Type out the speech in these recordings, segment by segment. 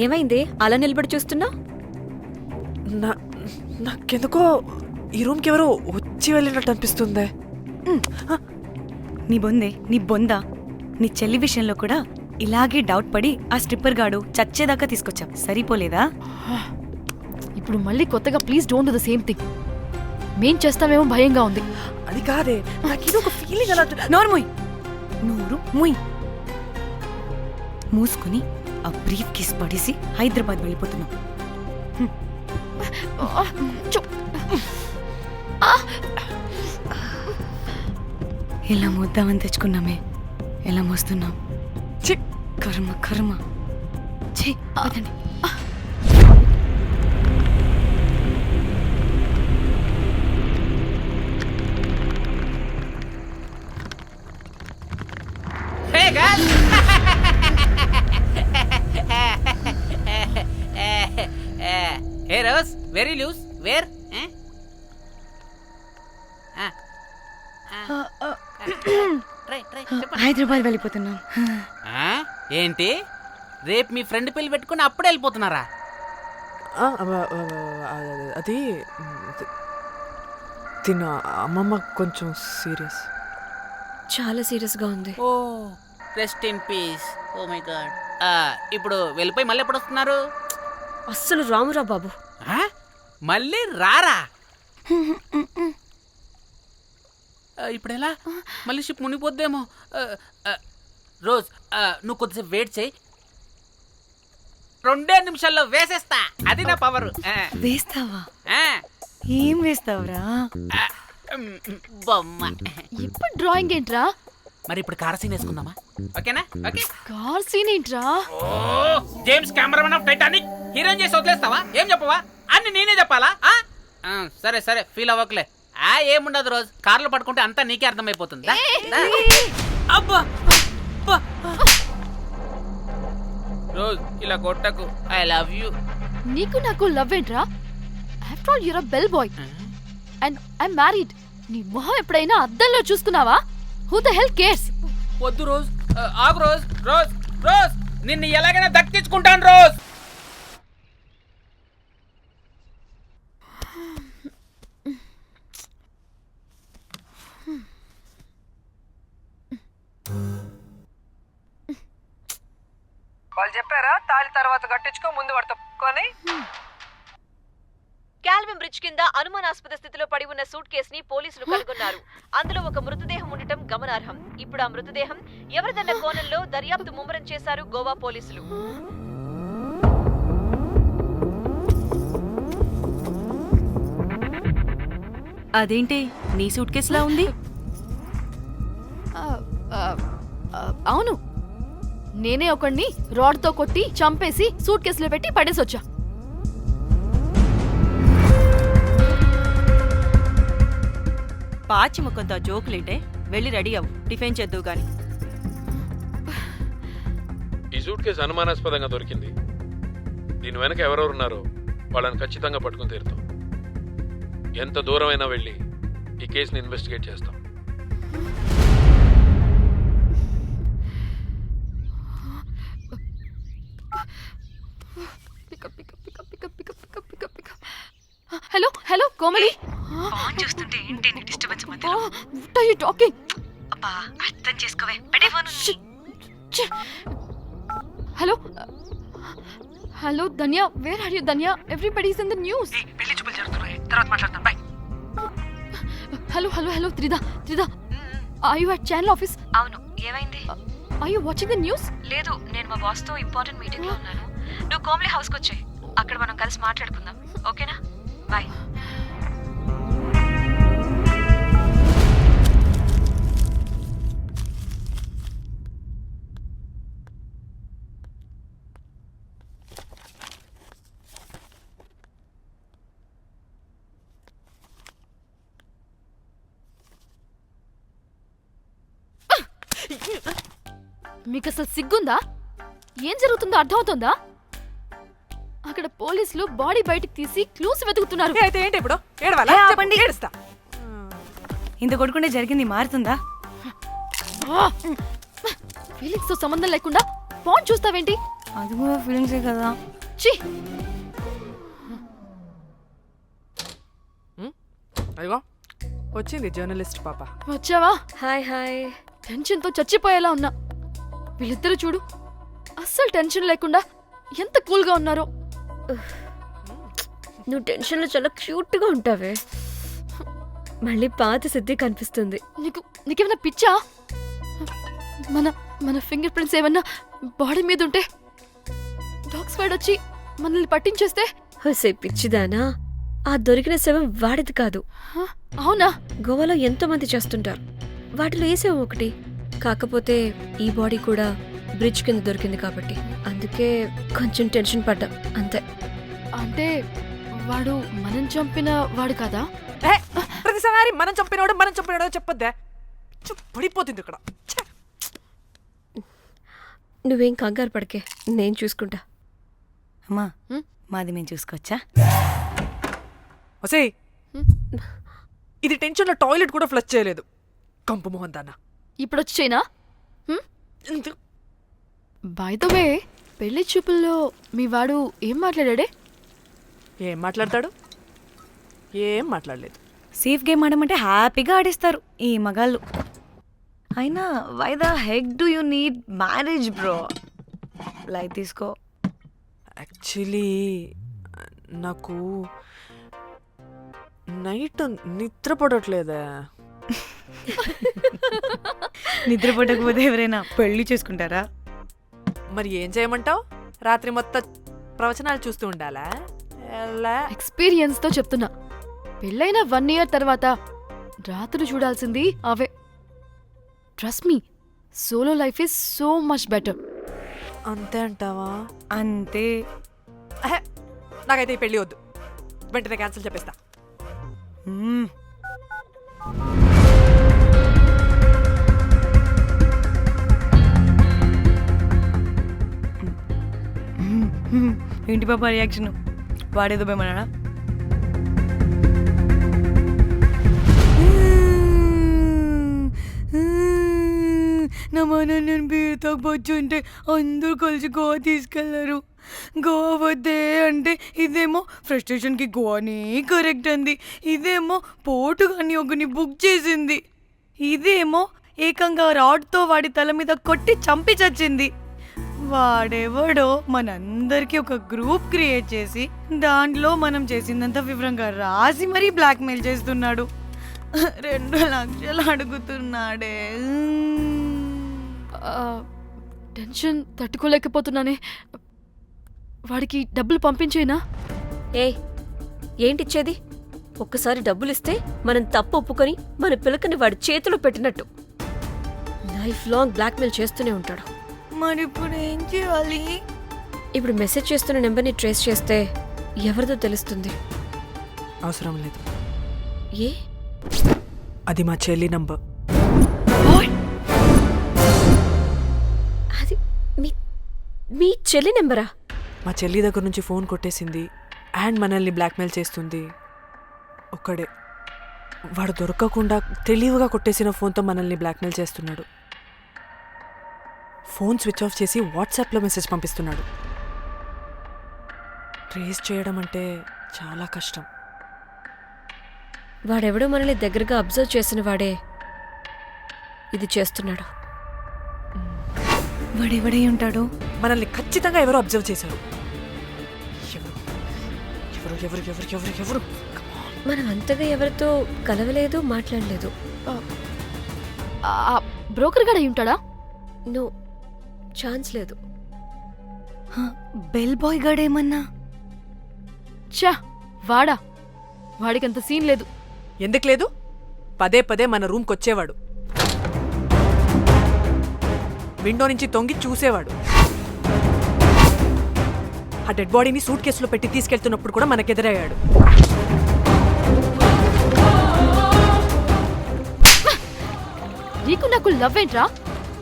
ఏమైంది అలా నిలబడి చూస్తున్నా? నాకెందుకో ఈ రూమ్కి ఎవరో వచ్చి వెళ్ళినట్టు అనిపిస్తుంది. నీ బొందా నీ చెల్లి విషయంలో కూడా ఇలాగే డౌట్ పడి ఆ స్ట్రిప్పర్ గాడు చచ్చేదాకా తీసుకొచ్చాం. సరిపోలేదా? ఇప్పుడు మళ్ళీ కొత్తగా please don't do the same thing. మేం చేస్తామేమో భయంగా ఉంది. అది కాదే, నాకు ఒక ఫీలింగ్ అలా. నోరు ముయ్. మూసుకుని ఆ బ్రీఫ్ కేస్ పడేసి హైదరాబాద్ వెళ్ళిపోతున్నాం. ఎలా మోద్దామని తెచ్చుకున్నామే, ఎలా మోస్తున్నాం. కర్మ కర్మ. పదండి. Hey Rose, very loose. Where? Try. Hyderabad వెళ్ళిపోతున్నాం. ఏంటి రేపు మీ ఫ్రెండ్ పెళ్లి పెట్టుకుని అప్పుడే వెళ్ళిపోతున్నారా? అది తిన్న అమ్మమ్మ కొంచెం సీరియస్. చాలా సీరియస్గా ఉంది. Oh rest in peace. Oh my God. ఇప్పుడు వెళ్ళిపోయి మళ్ళీ ఎప్పుడు వస్తున్నారు? అస్సలు రామురా బాబు. మళ్ళీ రారా? ఇప్పుడు ఎలా? మళ్ళీ షిప్ మునిగిపోద్దేమో. రోజ్ నువ్వు కొద్దిసేపు వెయిట్ చేయి, 2 నిమిషాల్లో వేసేస్తా. అది నా పవర్. వేస్తావా? ఏం వేస్తావురా? బొమ్మ. ఇప్పుడు డ్రాయింగ్ ఏంట్రా? మరి ఇప్పుడు కార్ సీన్ వేసుకుందామా? ఓకేనా? ఓకే. కార్ సీన్ ఏంట్రా? James Cameron of Titanic heroine చేసి వదిలేస్తావా? ఏం చెప్పవా? అన్ని నేనే చెప్పాలా? సరే సరే, ఫీల్ అవ్వకలే. ఏముండదు రోజు, కార్లో పడుకుంటే అంతా నీకే అర్థమైపోతుంది. అబ్బా రోజ్ ఇలా కొట్టకు. I love you. నీకు నాకు లవ్ ఏంట్రా? After all you're a bell boy and I married. నీ మొహం ఎప్పుడైనా అద్దంలో చూసుకున్నావా? Who the hell cares? వద్దు రోజ్, ఆగు రోజ్. రోజ్ రోజ్ నిన్ను ఎలాగైనా దక్కించుకుంటాను రోజ్. వాళ్ళు చెప్పారా తాళి తర్వాత కట్టించుకో, ముందు పడుకొని. కాల్విన్ బ్రిడ్జ్ కింద అనుమానాస్పద స్థితిలో పడి ఉన్న సూట్ కేసుని పోలీసులు కనుగొన్నారు. అందులో ఒక మృతదేహం ఉండటం గమనార్హం. ఇప్పుడు ఆ మృతదేహం ఎవరిదన్న కోణంలో దర్యాప్తు ముమ్మరం చేశారు గోవా పోలీసులు. అదేంటి నీ సూట్ కేసులా ఉంది? అవును, నేనే ఒకడిని రాడ్తో కొట్టి చంపేసి సూట్ కేసులో పెట్టి పడేసొచ్చా. పాచి ముఖంతో జోకులేంటే, వెళ్ళి రెడీ అవ్వు, టిఫిన్ చేద్దువు గాని. ఈ సూట్ కేసు అనుమానాస్పదంగా దొరికింది. దీని వెనక ఎవరెవరున్నారో వాళ్ళని ఖచ్చితంగా పట్టుకుని తీరుతాం. ఎంత దూరమైనా వెళ్ళి ఈ కేసుని ఇన్వెస్టిగేట్ చేస్తాం. Hello hello Komali. ఫోన్ చూస్తుంటే ఏంటి నీ డిస్టర్బెన్స్ మధ్యలో? What are you talking? అబ్బా అర్థం చేసుకోవే, పెట్టే phone. Hello hello Dhanya, where are you Dhanya? Everybody is in the news. పెళ్లి చూపులు జరుగుతున్నాయి, తర్వాత మాట్లాడతాం. Bye. Hello hello hello Tridha, are you at channel office? అవును, ఏమైంది? Are you watching the news? లేదు, నేను మా బాస్ తో ఇంపార్టెంట్ మీటింగ్ లో ఉన్నాను. నువ్వు కోమ్లీ హౌస్ కి వచ్చాయి, అక్కడ మనం కలిసి మాట్లాడుకుందాం. ఓకేనా? బాయ్. మీకు అసలు సిగ్గుందా? ఏం జరుగుతుందో అర్థమవుతుందా? అక్కడ పోలీసులు బాడీ బయటికి తీసి క్లూస్ వెతుకుతున్నారు. అయితే ఏంటి ఇప్పుడు? ఏడవాలా? ఆపండి. ఏడుస్తా. ఇంత కొడుకుంటే జరిగింది మారుతుందా? ఫీలింగ్స్ తో సంబంధం లేకుండా ఫోన్ చూస్తావేంటి? అది కూడా ఫీలింగ్సే కదా. ఛీ, అదిగో వచ్చింది జర్నలిస్ట్ పాప. వచ్చావా? Hi hi. టెన్షన్తో చచ్చిపోయేలా ఉన్నా. వీళ్ళిద్దరూ చూడు, అస్సలు టెన్షన్ లేకుండా ఎంత కూల్గా ఉన్నారో. నువ్వు టెన్షన్లో చాలా క్యూట్గా ఉంటావే. మళ్ళీ పాత సిద్ధి కనిపిస్తుంది. నీకేమైనా పిచ్చా? మన మన ఫింగర్ ప్రింట్స్ ఏమన్నా బాడీ మీద ఉంటే డాగ్ స్క్వాడ్ వచ్చి మనల్ని పట్టించేస్తే? హోసే పిచ్చిదానా, ఆ దొరికిన శవం వాడిది కాదు. అవునా? గోవాలో ఎంతో మంది చేస్తుంటారు. వాటిలో ఏ శవం ఒకటి. కాకపోతే ఈ బాడీ కూడా బ్రిడ్జ్ కింద దొరికింది కాబట్టి అందుకే కొంచెం టెన్షన్ పడ్డా అంతే. అంటే వాడు మనం చంపిన వాడు కదా? ప్రతిసారి మనం చంపినాడో చెప్పొద్దే, పడిపోతుంది ఇక్కడ. నువ్వేం కంగారు పడకే, నేను చూసుకుంటా. అమ్మా, మాది మేము చూసుకోవచ్చా? ఒసేయ్, ఇది టెన్షన్లో టాయిలెట్ కూడా ఫ్లష్ చేయలేదు. కంపు మోహన్ దాన్న. ఇప్పుడు వచ్చి చేయనా? బై ద వే, పెళ్లి చూపుల్లో మీ వాడు ఏం మాట్లాడాడే? ఏం మాట్లాడతాడు? ఏం మాట్లాడలేదు. సేఫ్ గేమ్ ఆడమంటే హ్యాపీగా ఆడిస్తారు ఈ మగాళ్ళు. అయినా why the heck do you need marriage bro? Light తీసుకో. యాక్చువల్లీ నాకు నైట్ నిద్ర పడట్లేదే. నిద్రపోటకపోతే ఎవరైనా పెళ్లి చేసుకుంటారా? మరి ఏం చేయమంటావు? రాత్రి మొత్తం ప్రవచనాలు చూస్తూ ఉండాలా? ఎక్స్పీరియన్స్ తో చెప్తున్నా. పెళ్ళైన 1 year తర్వాత రాత్రులు చూడాల్సింది అవే. Trust me, solo life is so much better. అంతే అంటావా? అంతే. నాకైతే ఈ పెళ్ళి వద్దు, వెంటనే క్యాన్సిల్ చెప్పేస్తా. ఏంటి పాప రియాక్షన్? వాడేదో భయమన్నాడా? నా మన నేను బీరుతో వచ్చుంటే అందరూ కలిసి గోవా తీసుకెళ్లారు. గోవా వద్దే అంటే ఇదేమో ఫ్రస్ట్రేషన్కి గోవానే కరెక్ట్ అంది, ఇదేమో పోటుగాని ఒకని బుక్ చేసింది, ఇదేమో ఏకంగా రాడ్తో వాడి తల మీద కొట్టి చంపి చచ్చింది. వాడెవడో మనందరికీ ఒక గ్రూప్ క్రియేట్ చేసి దాంట్లో మనం చేసిందంత వివరంగా రాసి మరీ బ్లాక్మెయిల్ చేస్తున్నాడు. 2 లక్షలు అడుగుతున్నాడే. టెన్షన్ తట్టుకోలేకపోతున్నానే. వాడికి డబ్బులు పంపించేనా? ఏంటిచ్చేది? ఒక్కసారి డబ్బులిస్తే మనం తప్పు ఒప్పుకొని మన పిలకని వాడి చేతిలో పెట్టినట్టు. లైఫ్ లాంగ్ బ్లాక్మెయిల్ చేస్తూనే ఉంటాడు. మరి ఇప్పుడు ఏం చేయాలి? ఇప్పుడు మెసేజ్ చేస్తున్న నెంబర్ని ట్రేస్ చేస్తే ఎవరిదో తెలుస్తుంది. అవసరం లేదు, ఏ? అది మా చెల్లి నంబర్. అది మీ చెల్లి నెంబరా? మా చెల్లి దగ్గర నుంచి ఫోన్ కొట్టేసింది అండ్ మనల్ని బ్లాక్మెయిల్ చేస్తుంది. ఒక్కడే వాడు దొరకకుండా తెలివిగా కొట్టేసిన ఫోన్తో మనల్ని బ్లాక్మెయిల్ చేస్తున్నాడు. ఫోన్ స్విచ్ ఆఫ్ చేసి వాట్సాప్లో మెసేజ్ పంపిస్తున్నాడు. ట్రేస్ చేయడం అంటే చాలా కష్టం. వాడెవడో మనల్ని దగ్గరగా అబ్జర్వ్ చేసిన వాడే ఇది చేస్తున్నాడు. వాడెవడై ఉంటాడు? మనల్ని ఖచ్చితంగా ఎవరో అబ్జర్వ్ చేశారు. ఎవరు ఎవరు ఎవరు ఎవరు ఎవరు? మనం అంతగా ఎవరితో కలవలేదు, మాట్లాడలేదు. బ్రోకర్ గడ ఉంటాడా? నో, ఛాన్స్ లేదు. బెల్ బాయ్ గాడేమన్నా? చా, వాడా? వాడికంత సీన్ లేదు. ఎందుకు లేదు? పదే పదే మన రూమ్కి వచ్చేవాడు, విండో నుంచి తొంగి చూసేవాడు. ఆ డెడ్ బాడీని సూట్ కేసులో పెట్టి తీసుకెళ్తున్నప్పుడు కూడా మనకెదురయ్యాడు. నీకు నాకు లవ్ ఏంట్రా?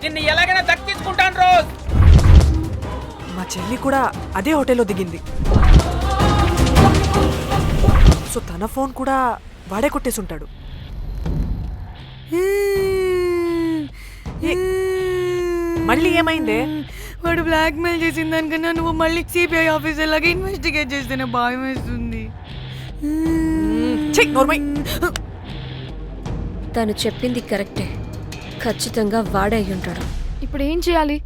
నిన్ను ఎలాగైనా దక్కించుకుంటాను రోజ్. మా చెల్లి కూడా అదే హోటల్లో దిగింది. సో తన ఫోన్ కూడా వాడే కొట్టేసుంటాడు. మళ్ళీ ఏమైందే? వాడు బ్లాక్మెయిల్ చేసిన దానికన్నా నువ్వు మళ్ళీ సిబిఐ ఆఫీసర్ లాగా ఇన్వెస్టిగేట్ చేస్తేనే భయం వేస్తుంది. నోర్మై. తను చెప్పింది కరెక్టే, ఖచ్చితంగా వాడే అయి ఉంటాడు. ఇప్పుడు ఏం చేయాలి?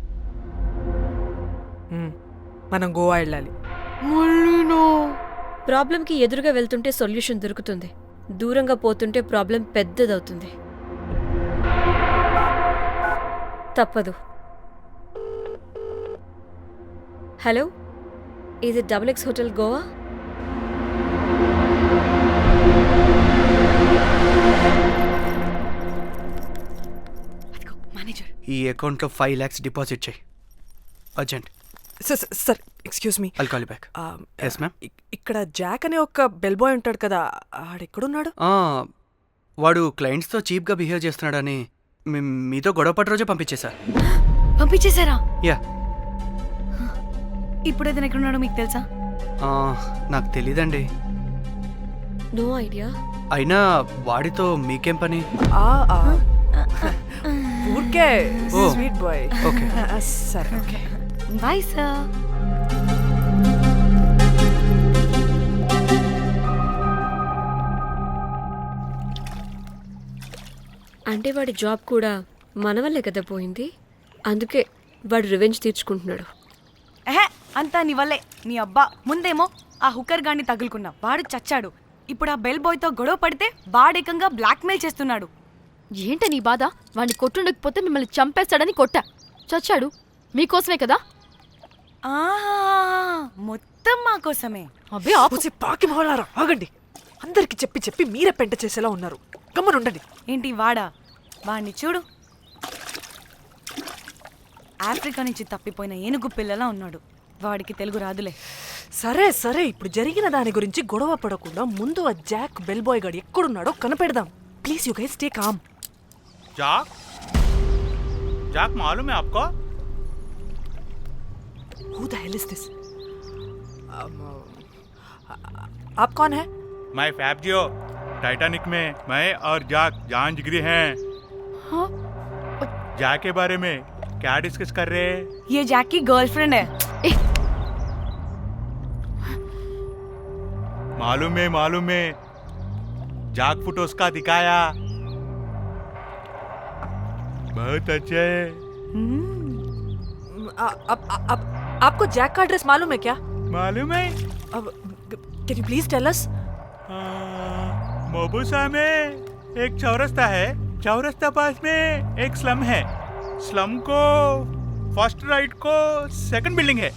మనం గోవా వెళ్ళాలి. మళ్ళీనో? ప్రాబ్లంకి ఎదురుగా వెళ్తుంటే సొల్యూషన్ దొరుకుతుంది, దూరంగా పోతుంటే ప్రాబ్లం పెద్దదవుతుంది. తప్పదు. హలో, ఇది XX హోటల్ గోవా? మేనేజర్, ఈ అకౌంట్లో 5 lakhs డిపాజిట్ చేయి urgent. Sir excuse me. I'll call back. Yes ma'am. ఇక్కడ జాక్ అనే ఒక బెల్ బాయ్ ఉంటాడు కదా, ఆడెక్కడున్నాడు? వాడు క్లయింట్స్తో చీప్గా బిహేవ్ చేస్తున్నాడని మీతో గొడవ పడి రోజే పంపించేశా. పంపించేశారా? యా. ఇప్పుడు అతను ఎక్కడున్నాడో మీకు తెలుసా? నాకు తెలీదండి. No idea. అయినా వాడితో మీకేం పని? ఊరికే ఓ. Sweet boy. ఓకే. సరే ఓకే. Bye sir. అంటే వాడి జాబ్ కూడా మన వల్లే కదా పోయింది, అందుకే వాడు రివెంజ్ తీర్చుకుంటున్నాడు. అంతా నీ వల్లే. నీ అబ్బా ముందేమో ఆ హుకర్ గాన్ని తగులుకున్నా, వాడు చచ్చాడు. ఇప్పుడు ఆ బెల్ బాయ్తో గొడవ పడితే వాడేకంగా బ్లాక్మెయిల్ చేస్తున్నాడు. ఏంట నీ బాధ? వాడిని కొట్టుండకపోతే మిమ్మల్ని చంపేస్తాడని కొట్టా. చచ్చాడు మీకోసమే కదా. మొత్తం మా కోసమే. అబ్బే ఆపు. పాకి మొహలారా, ఆగండి. అందరికి చెప్పి చెప్పి మీరే పెంట చేసేలా ఉన్నారు. గమ్మనుండండి. ఏంటి వాడా? వాడిని చూడు, ఆఫ్రికా నుంచి తప్పిపోయిన ఏనుగు పిల్లలా ఉన్నాడు. వాడికి తెలుగు రాదులే. సరే సరే, ఇప్పుడు జరిగిన దాని గురించి గొడవ పడకుండా ముందు ఆ జాక్ బెల్ బాయ్ గాడు ఎక్కడున్నాడో కనిపెడదాం. Please you guys stay calm. जाक जाक मालूम है आपको? Who the hell is this? आप कौन है? मैं फैब्जियो। टाइटैनिक में मैं और जाक जान जिगरी हैं। हाँ? जाक के बारे में क्या डिस्कस कर रहे हैं? ये जैक की गर्लफ्रेंड है. मालूम है जाक फोटोस का दिखाया, बहुत अच्छे है। आपको जैक का एड्रेस मालूम है क्या? मालूम है? Can you please tell us? मोबुसा में एक चौरस्ता है, चौरस्ता पास में एक स्लम है, स्लम को फर्स्ट राइट को सेकंड बिल्डिंग है.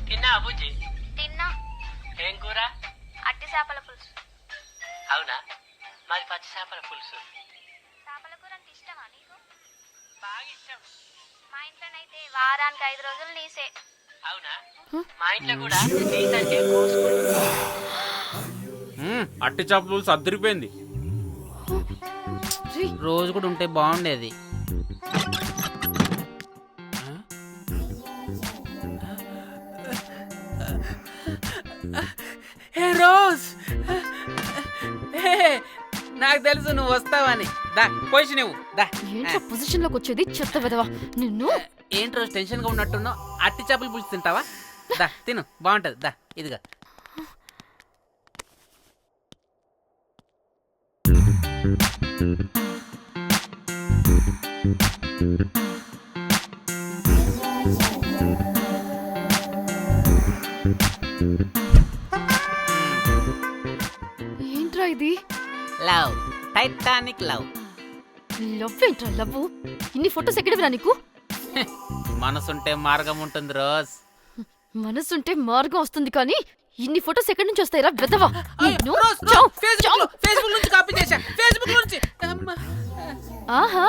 తిన్నా అబుజ్జి? తిన్నా. ఏం కూర? అట్టి చేపల పులుసు. అవునా, మాది పచ్చి చేపల పులుసు. చేపల కూర అంటే ఇష్టమా నీకు? బాగా ఇష్టం. మా ఇంట్లోనైతే వారానికి 5 రోజులు నీసే. అవునా, మా ఇంట్లో కూడా నీకంటే కోసుకుంటా. అట్టి చేపల పులుసు అద్దరిపోయింది. రోజు కూడా ఉంటే బాగుండేది. రోజ్, నాకు తెలుసు నువ్వు వస్తావని. దా పోయి నువ్వు దా. ఏంటో పొజిషన్ లోకి వచ్చేది చెత్త విధవా నిన్ను. ఏంటి రోజు టెన్షన్ గా ఉన్నట్టున్నావు? అట్టి చేపలు పులుసు తింటావా? దా తిను, బాగుంటది. దా ఇదిగా. ఏంట్రా ఇది? Love, Titanic love. లవ్ ఏంట్రా లవ్? ఇన్ని ఫొటోస్ ఎక్కడివిరా నీకు? మనసుంటే మార్గం ఉంటుంది రోజ్. మనసుంటే మార్గం వస్తుంది కానీ ఇన్ని ఫొటోస్ ఎక్కడి నుంచి వస్తాయిరా విధవా? ఫేస్బుక్ నుంచి కాపీ చేశా, ఫేస్బుక్ నుంచి. ఆహా,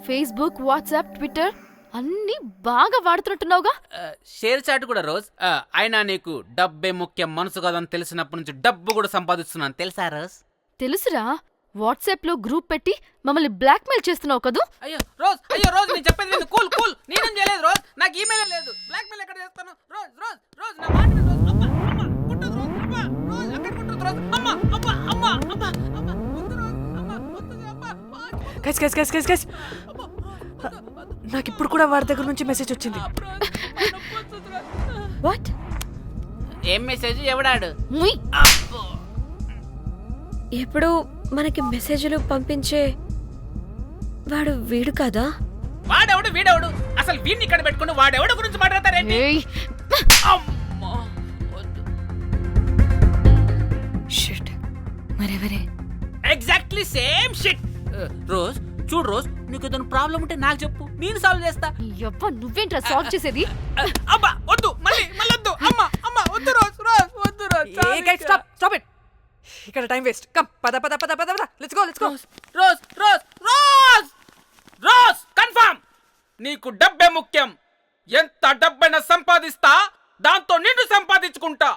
ఫేస్బుక్, వాట్సాప్, ట్విట్టర్ అన్ని బాగా వాడుతున్నట్టున్నావుగా. షేర్ చాట్ కూడా రోజ్. అయినా నీకు డబ్బే ముఖ్యం, మనసు కదని తెలిసినప్పటి నుంచి డబ్బు కూడా సంపాదిస్తున్నాను తెలుసా రోజ్? తెలుసురా, వాట్సాప్ లో గ్రూప్ పెట్టి మమ్మల్ని బ్లాక్మెయిల్ చేస్తున్నావు కదూ. అయ్యో రోజ్ నేను చెప్పేది విను. కూల్ కూల్, నేనేం చేయలేదు రోజ్. నాకు ఈమెయిల్ లేదు. బ్లాక్మెయిల్ ఎక్కడ చేస్తాను రోజ్? రోజ్ రోజ్ నా మాట విను రోజ్. అమ్మ అమ్మ కుట్టదు రోజ్. అమ్మ రోజ్ అక్కడ కుట్టదు రోజ్. అమ్మ అమ్మ అమ్మ అమ్మ అమ్మ వద్దు రోజ్. అమ్మ వద్దు అమ్మ. గైస్ అమ్మ నాకు ఇప్పుడు కూడా వాడి దగ్గర నుంచి మెసేజ్ వచ్చింది. వాట్? ఏం మెసేజ్ ఎవడాడు? ముయ్. ఎప్పుడు మనకి మెసేజ్లు పంపించే వాడు వీడు కదా? వాడెవడు వీడెవడు? అసలు వీడిని ఇక్కడ పెట్టుకుని వాడెవడు గురించి మాట్లాడతారేంటి? ఏయ్. అమ్మా, వద్దు. షిట్, మరెవరే? Exactly same shit. రోజ్ చూడు రోజ్, నీకు ఏదైనా ప్రాబ్లం ఉంటే నాకు చెప్పు, నేను సాల్వ్ చేస్తా. యవ్వ, నువ్వేంట్రా సాల్వ్ చేసేది? అబ్బా వద్దు, మళ్ళీ వద్దు. అమ్మా అమ్మా వద్దు రోజ్, రోజ్ వద్దు రోజ్. Stop it. ఇక్కడ టైం వేస్ట్. కమ్ పద పద పద పద పద. Let's go let's go. Rose Rose Rose rose confirm. నీకు డబ్బే ముఖ్యం. ఎంత డబ్బైనా సంపాదిస్తా, దాంతో నిన్ను సంపాదించుకుంటా.